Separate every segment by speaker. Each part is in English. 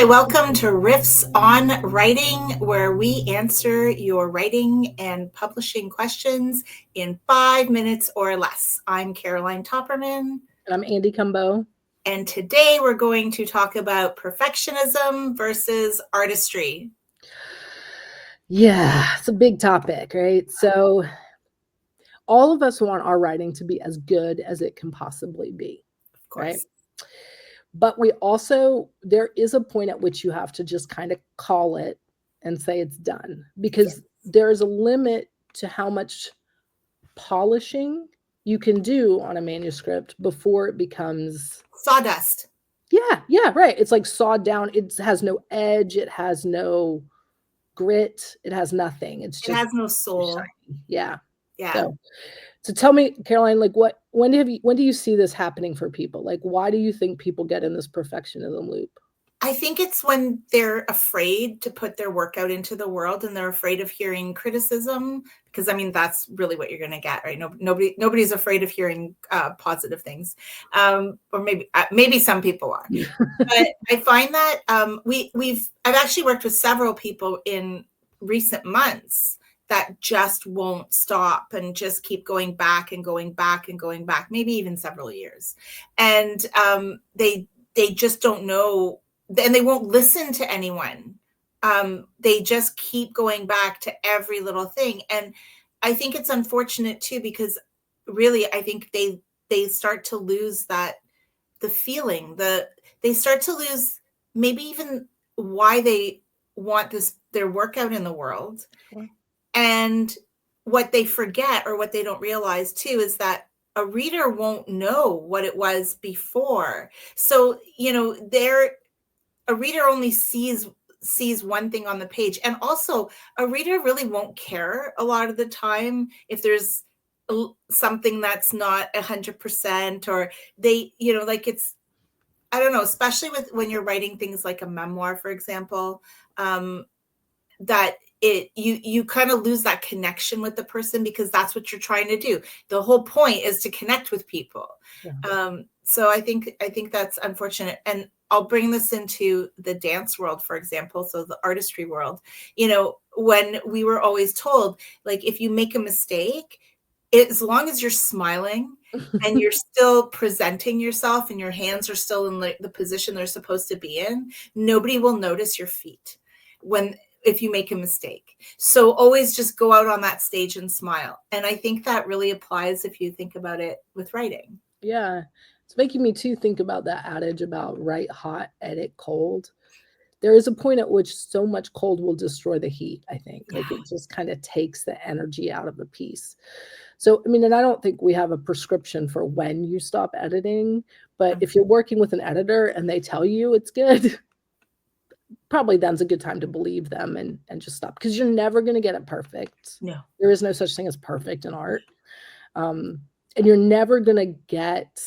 Speaker 1: Hi, welcome to Riffs on Writing, where we answer your writing and publishing questions in 5 minutes or less. I'm Caroline Topperman.
Speaker 2: And I'm Andy Cumbo.
Speaker 1: And today we're going to talk about perfectionism versus artistry.
Speaker 2: Yeah, it's a big topic, right? So all of us want our writing to be as good as it can possibly be,
Speaker 1: Of course.
Speaker 2: right? But there is a point at which you have to just kind of call it and say it's done, because there is a limit to how much polishing you can do on a manuscript before it becomes
Speaker 1: sawdust.
Speaker 2: Yeah, right. It's like sawed down. It has no edge. It has no grit. It has nothing. It
Speaker 1: has no soul.
Speaker 2: Shiny. Yeah.
Speaker 1: Yeah.
Speaker 2: So tell me, Caroline, like when do you see this happening for people? Like, why do you think people get in this perfectionism loop?
Speaker 1: I think it's when they're afraid to put their work out into the world and they're afraid of hearing criticism, because I mean, that's really what you're going to get, right? Nobody's afraid of hearing positive things. Or maybe some people are, but I find that I've actually worked with several people in recent months that just won't stop and just keep going back and going back and going back, maybe even several years. And they just don't know, and they won't listen to anyone. They just keep going back to every little thing. And I think it's unfortunate too, because really, I think they start to lose the feeling, they start to lose maybe even why they want their work out in the world.
Speaker 2: Sure.
Speaker 1: And what they forget, or what they don't realize too, is that a reader won't know what it was before. So, a reader only sees one thing on the page. And also, a reader really won't care a lot of the time if there's something that's not 100%, or they, like, it's, I don't know, especially when you're writing things like a memoir, for example, that you kind of lose that connection with the person, because that's what you're trying to do. The whole point is to connect with people. Yeah. So I think that's unfortunate. And I'll bring this into the dance world, for example, so the artistry world. When we were always told, like, if you make a mistake, as long as you're smiling and you're still presenting yourself and your hands are still in the position they're supposed to be in, nobody will notice your feet if you make a mistake. So always just go out on that stage and smile. And I think that really applies if you think about it with writing.
Speaker 2: Yeah. It's making me too think about that adage about write hot, edit cold. There is a point at which so much cold will destroy the heat, I think. Yeah. Like, it just kind of takes the energy out of a piece. So, I mean, and I don't think we have a prescription for when you stop editing, but if you're working with an editor and they tell you it's good, probably then's a good time to believe them and just stop, because you're never going to get it perfect.
Speaker 1: No.
Speaker 2: There is no such thing as perfect in art. And you're never going to get,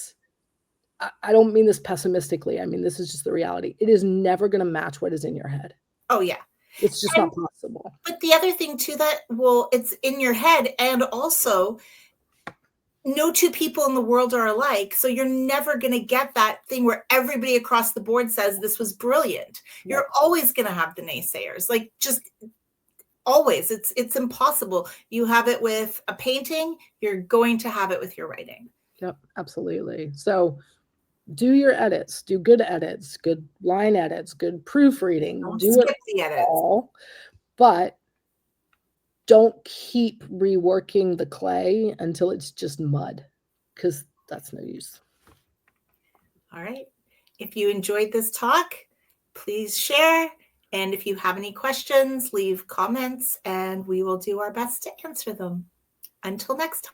Speaker 2: I don't mean this pessimistically, I mean, this is just the reality. It is never going to match what is in your head.
Speaker 1: Oh, yeah.
Speaker 2: It's just not possible.
Speaker 1: But the other thing too, it's in your head, and also no two people in the world are alike. So you're never going to get that thing where everybody across the board says this was brilliant. Yep. You're always going to have the naysayers, like, just always. It's impossible. You have it with a painting, you're going to have it with your writing.
Speaker 2: Yep, absolutely. So do your edits, do good edits, good line edits, good proofreading.
Speaker 1: Don't
Speaker 2: do
Speaker 1: skip
Speaker 2: it
Speaker 1: the edits.
Speaker 2: all, but don't keep reworking the clay until it's just mud, because that's no use.
Speaker 1: All right. If you enjoyed this talk, please share. And if you have any questions, leave comments and we will do our best to answer them. Until next time.